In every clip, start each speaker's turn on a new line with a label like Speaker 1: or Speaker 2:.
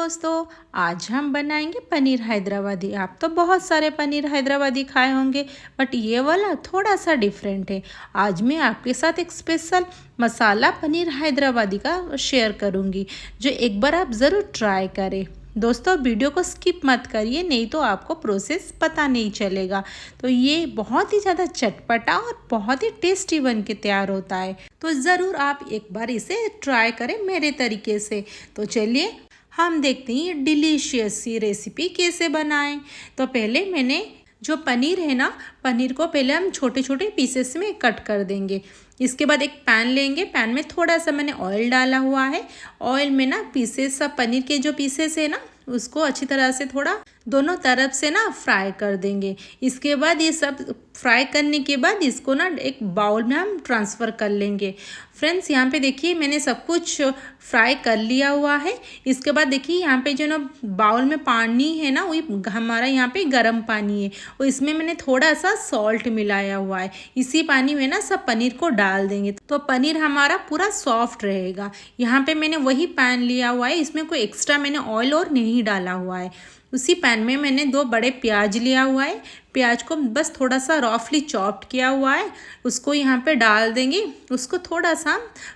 Speaker 1: दोस्तों, आज हम बनाएंगे पनीर हैदराबादी। आप तो बहुत सारे पनीर हैदराबादी खाए होंगे, बट ये वाला थोड़ा सा डिफरेंट है। आज मैं आपके साथ एक स्पेशल मसाला पनीर हैदराबादी का शेयर करूंगी, जो एक बार आप ज़रूर ट्राई करें। दोस्तों, वीडियो को स्किप मत करिए, नहीं तो आपको प्रोसेस पता नहीं चलेगा। तो ये बहुत ही ज़्यादा चटपटा और बहुत ही टेस्टी बन के तैयार होता है, तो ज़रूर आप एक बार इसे ट्राई करें मेरे तरीके से। तो चलिए हम देखते हैं ये डिलीशियस सी रेसिपी कैसे बनाएं। तो पहले मैंने जो पनीर है ना, पनीर को पहले हम छोटे छोटे पीसेस में कट कर देंगे। इसके बाद एक पैन लेंगे, पैन में थोड़ा सा मैंने ऑयल डाला हुआ है। ऑयल में ना पीसेस, सब पनीर के जो पीसेस है ना, उसको अच्छी तरह से थोड़ा दोनों तरफ से ना फ्राई कर देंगे। इसके बाद ये सब फ्राई करने के बाद इसको ना एक बाउल में हम ट्रांसफ़र कर लेंगे। फ्रेंड्स, यहाँ पे देखिए मैंने सब कुछ फ्राई कर लिया हुआ है। इसके बाद देखिए यहाँ पे जो ना बाउल में पानी है ना, वही हमारा यहाँ पे गर्म पानी है, और इसमें मैंने थोड़ा सा सॉल्ट मिलाया हुआ है। इसी पानी में ना सब पनीर को डाल देंगे, तो पनीर हमारा पूरा सॉफ्ट रहेगा। यहाँ पे मैंने वही पैन लिया हुआ है, इसमें कोई एक्स्ट्रा मैंने ऑयल और नहीं डाला हुआ है। उसी पैन में मैंने 2 बड़े प्याज लिया हुआ है। प्याज को बस थोड़ा सा रफली चॉप्ड किया हुआ है, उसको यहाँ पे डाल देंगे। उसको थोड़ा सा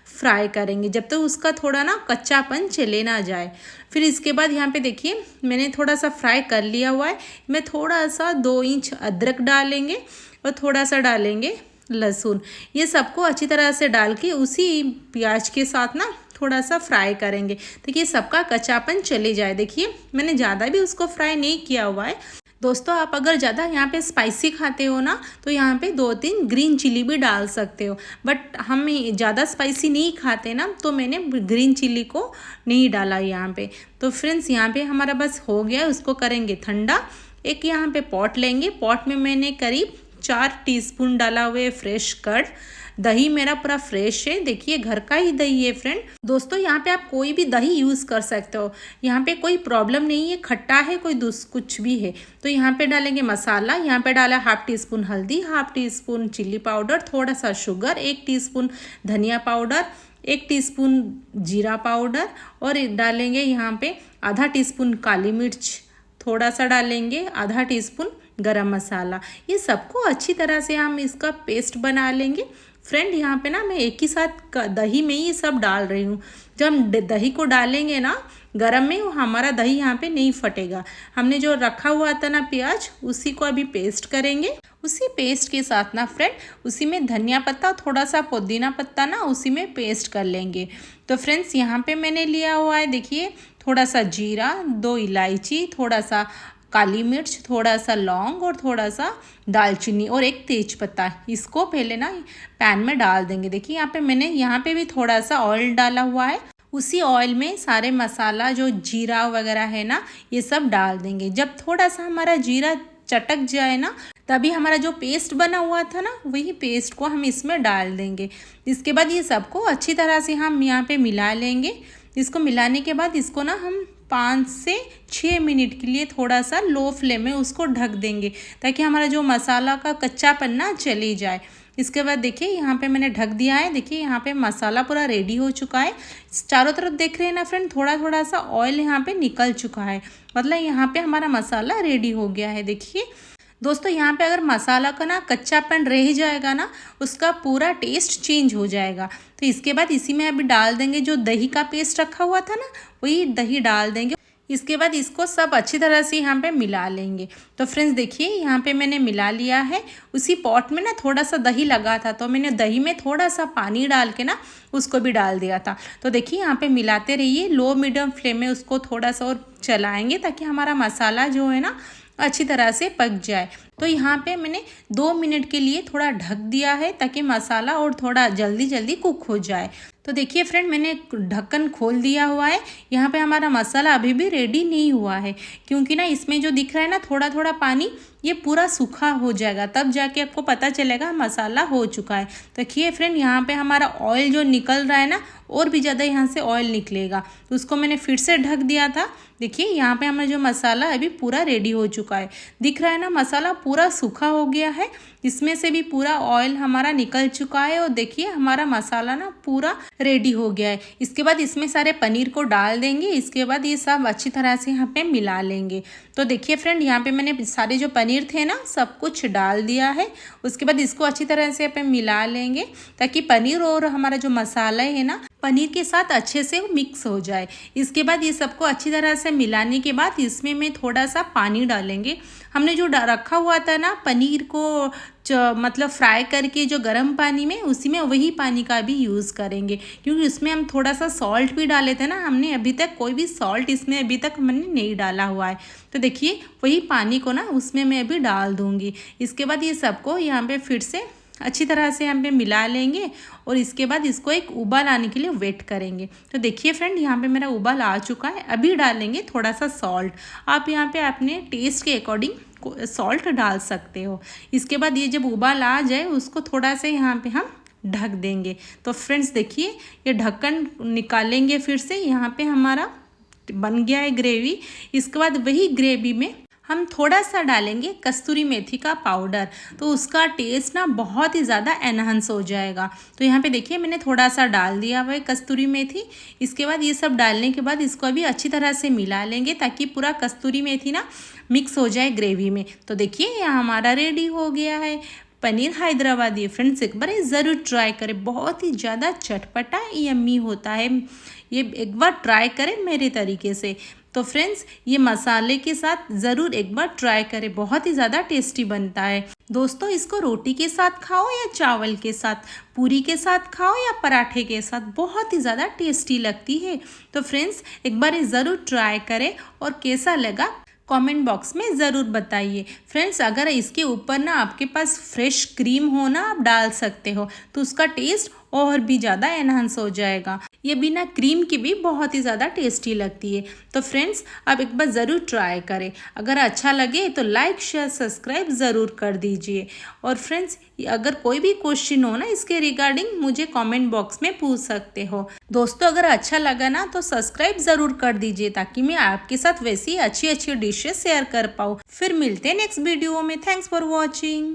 Speaker 1: फ्राई करेंगे जब तक उसका थोड़ा ना कच्चापन चले ना जाए। फिर इसके बाद यहाँ पे देखिए मैंने थोड़ा सा फ्राई कर लिया हुआ है। मैं थोड़ा सा 2 इंच अदरक डालेंगे और थोड़ा सा डालेंगे लहसुन। ये सबको अच्छी तरह से डाल के उसी प्याज के साथ ना थोड़ा सा फ्राई करेंगे, देखिए सबका कच्चापन चले जाए। देखिए मैंने ज़्यादा भी उसको फ्राई नहीं किया हुआ है। दोस्तों, आप अगर ज़्यादा यहाँ पे स्पाइसी खाते हो ना, तो यहाँ पे 2-3 ग्रीन चिली भी डाल सकते हो, बट हम ज़्यादा स्पाइसी नहीं खाते ना, तो मैंने ग्रीन चिली को नहीं डाला यहाँ पे। तो फ्रेंड्स, यहाँ पे हमारा बस हो गया, उसको करेंगे ठंडा। एक यहाँ पे पॉट लेंगे, पॉट में मैंने करीब 4 टीस्पून डाला हुआ है फ्रेश कर्ड। दही मेरा पूरा फ्रेश है, देखिए घर का ही दही है फ्रेंड। दोस्तों, यहाँ पे आप कोई भी दही यूज़ कर सकते हो, यहाँ पे कोई प्रॉब्लम नहीं है, खट्टा है कोई कुछ भी है। तो यहाँ पे डालेंगे मसाला। यहाँ पे डाला 1/2 टीस्पून हल्दी, 1/2 टीस्पून चिल्ली पाउडर, थोड़ा सा शुगर, 1 टीस्पून धनिया पाउडर, 1 टीस्पून जीरा पाउडर, और डालेंगे यहाँ पे आधा टीस्पून काली मिर्च, थोड़ा सा डालेंगे आधा टीस्पून गरम मसाला। ये सबको अच्छी तरह से हम इसका पेस्ट बना लेंगे। फ्रेंड, यहाँ पे ना मैं एक ही साथ दही में ही सब डाल रही हूँ। जब हम दही को डालेंगे ना गरम में, हमारा दही यहाँ पे नहीं फटेगा। हमने जो रखा हुआ था ना प्याज, उसी को अभी पेस्ट करेंगे। उसी पेस्ट के साथ ना फ्रेंड, उसी में धनिया पत्ता, थोड़ा सा पुदीना पत्ता ना उसी में पेस्ट कर लेंगे। तो फ्रेंड्स, यहाँ पे मैंने लिया हुआ है, देखिए थोड़ा सा जीरा, 2 इलायची, थोड़ा सा काली मिर्च, थोड़ा सा लौंग और थोड़ा सा दालचीनी और 1 तेजपत्ता। इसको पहले ना पैन में डाल देंगे। देखिए यहाँ पे भी थोड़ा सा ऑयल डाला हुआ है। उसी ऑयल में सारे मसाला जो जीरा वगैरह है ना, ये सब डाल देंगे। जब थोड़ा सा हमारा जीरा चटक जाए ना, तभी हमारा जो पेस्ट बना हुआ था ना, वही पेस्ट को हम इसमें डाल देंगे। इसके बाद ये सबको अच्छी तरह से हम यहाँ पे मिला लेंगे। इसको मिलाने के बाद इसको ना हम 5 से 6 मिनट के लिए थोड़ा सा लो फ्लेम में उसको ढक देंगे, ताकि हमारा जो मसाला का कच्चापन ना चली जाए। इसके बाद देखिए यहाँ पे मैंने ढक दिया है। देखिए यहाँ पे मसाला पूरा रेडी हो चुका है। चारों तरफ देख रहे हैं ना फ्रेंड, थोड़ा थोड़ा सा ऑयल यहाँ पे निकल चुका है, मतलब यहाँ पे हमारा मसाला रेडी हो गया है। देखिए दोस्तों, यहाँ पे अगर मसाला का ना कच्चापन रह जाएगा ना, उसका पूरा टेस्ट चेंज हो जाएगा। तो इसके बाद इसी में अभी डाल देंगे जो दही का पेस्ट रखा हुआ था ना, वही दही डाल देंगे। इसके बाद इसको सब अच्छी तरह से यहाँ पे मिला लेंगे। तो फ्रेंड्स देखिए यहाँ पे मैंने मिला लिया है। उसी पॉट में ना थोड़ा सा दही लगा था, तो मैंने दही में थोड़ा सा पानी डाल के ना उसको भी डाल दिया था। तो देखिए यहाँ पे मिलाते रहिए, लो मीडियम फ्लेम में उसको थोड़ा सा और चलाएंगे, ताकि हमारा मसाला जो है ना अच्छी तरह से पक जाए। तो यहाँ पे मैंने 2 मिनट के लिए थोड़ा ढक दिया है, ताकि मसाला और थोड़ा जल्दी जल्दी कुक हो जाए। तो देखिए फ्रेंड, मैंने ढक्कन खोल दिया हुआ है। यहाँ पे हमारा मसाला अभी भी रेडी नहीं हुआ है, क्योंकि ना इसमें जो दिख रहा है ना थोड़ा थोड़ा पानी, ये पूरा सूखा हो जाएगा, तब जाके आपको पता चलेगा मसाला हो चुका है। देखिए फ्रेंड, यहाँ पे हमारा ऑयल जो निकल रहा है ना, और भी ज़्यादा यहाँ से ऑयल निकलेगा, तो उसको मैंने फिर से ढक दिया था। देखिए यहाँ पे हमारा जो मसाला अभी पूरा रेडी हो चुका है। दिख रहा है ना, मसाला पूरा सूखा हो गया है, इसमें से भी पूरा ऑयल हमारा निकल चुका है। और देखिए हमारा मसाला ना पूरा रेडी हो गया है। इसके बाद इसमें सारे पनीर को डाल देंगे। इसके बाद ये सब अच्छी तरह से यहाँ पे मिला लेंगे। तो देखिए फ्रेंड, यहाँ पे मैंने सारे जो पनीर थे ना, सब कुछ डाल दिया है। उसके बाद इसको अच्छी तरह से यहाँ पे मिला लेंगे, ताकि पनीर और हमारा जो मसाला है ना, पनीर के साथ अच्छे से मिक्स हो जाए। इसके बाद ये सबको अच्छी तरह से मिलाने के बाद इसमें मैं थोड़ा सा पानी डालेंगे। हमने जो रखा हुआ था ना पनीर को, मतलब फ्राई करके जो गर्म पानी में, उसी में वही पानी का भी यूज़ करेंगे, क्योंकि उसमें हम थोड़ा सा सॉल्ट भी डाले थे ना। हमने अभी तक कोई भी सॉल्ट इसमें अभी तक हमने नहीं डाला हुआ है। तो देखिए वही पानी को ना उसमें मैं अभी डाल दूँगी। इसके बाद ये सबको यहाँ पे फिर से अच्छी तरह से यहाँ पे मिला लेंगे, और इसके बाद इसको एक उबाल आने के लिए वेट करेंगे। तो देखिए फ्रेंड, यहाँ पे मेरा उबाल आ चुका है। अभी डालेंगे थोड़ा सा सॉल्ट। आप यहाँ पे अपने टेस्ट के अकॉर्डिंग सॉल्ट डाल सकते हो। इसके बाद ये जब उबाल आ जाए, उसको थोड़ा सा यहाँ पे हम ढक देंगे। तो फ्रेंड्स देखिए, ये ढक्कन निकालेंगे फिर से। यहाँ पे हमारा बन गया है ग्रेवी। इसके बाद वही ग्रेवी में हम थोड़ा सा डालेंगे कस्तूरी मेथी का पाउडर, तो उसका टेस्ट ना बहुत ही ज़्यादा एनहांस हो जाएगा। तो यहाँ पे देखिए मैंने थोड़ा सा डाल दिया हुआ है कस्तूरी मेथी। इसके बाद ये सब डालने के बाद इसको अभी अच्छी तरह से मिला लेंगे, ताकि पूरा कस्तूरी मेथी ना मिक्स हो जाए ग्रेवी में। तो देखिए यहाँ हमारा रेडी हो गया है पनीर हैदराबादी। फ्रेंड्स एक बार ज़रूर ट्राई करें, बहुत ही ज़्यादा चटपटा यम्मी होता है। ये एक बार ट्राई करें मेरे तरीके से। तो फ्रेंड्स ये मसाले के साथ ज़रूर एक बार ट्राई करें, बहुत ही ज़्यादा टेस्टी बनता है। दोस्तों इसको रोटी के साथ खाओ या चावल के साथ, पूरी के साथ खाओ या पराठे के साथ, बहुत ही ज़्यादा टेस्टी लगती है। तो फ्रेंड्स एक बार ज़रूर ट्राई करें, और कैसा लगा कमेंट बॉक्स में ज़रूर बताइए। फ्रेंड्स अगर इसके ऊपर ना आपके पास फ्रेश क्रीम हो ना, आप डाल सकते हो, तो उसका टेस्ट और भी ज़्यादा एनहांस हो जाएगा। ये बिना क्रीम की भी बहुत ही ज़्यादा टेस्टी लगती है। तो फ्रेंड्स आप एक बार ज़रूर ट्राई करें। अगर अच्छा लगे तो लाइक शेयर सब्सक्राइब ज़रूर कर दीजिए। और फ्रेंड्स अगर कोई भी क्वेश्चन हो ना इसके रिगार्डिंग, मुझे कमेंट बॉक्स में पूछ सकते हो। दोस्तों अगर अच्छा लगा ना तो सब्सक्राइब ज़रूर कर दीजिए, ताकि मैं आपके साथ वैसी अच्छी अच्छी डिशेस शेयर कर पाऊँ। फिर मिलते हैं नेक्स्ट वीडियो में। Thanks for watching.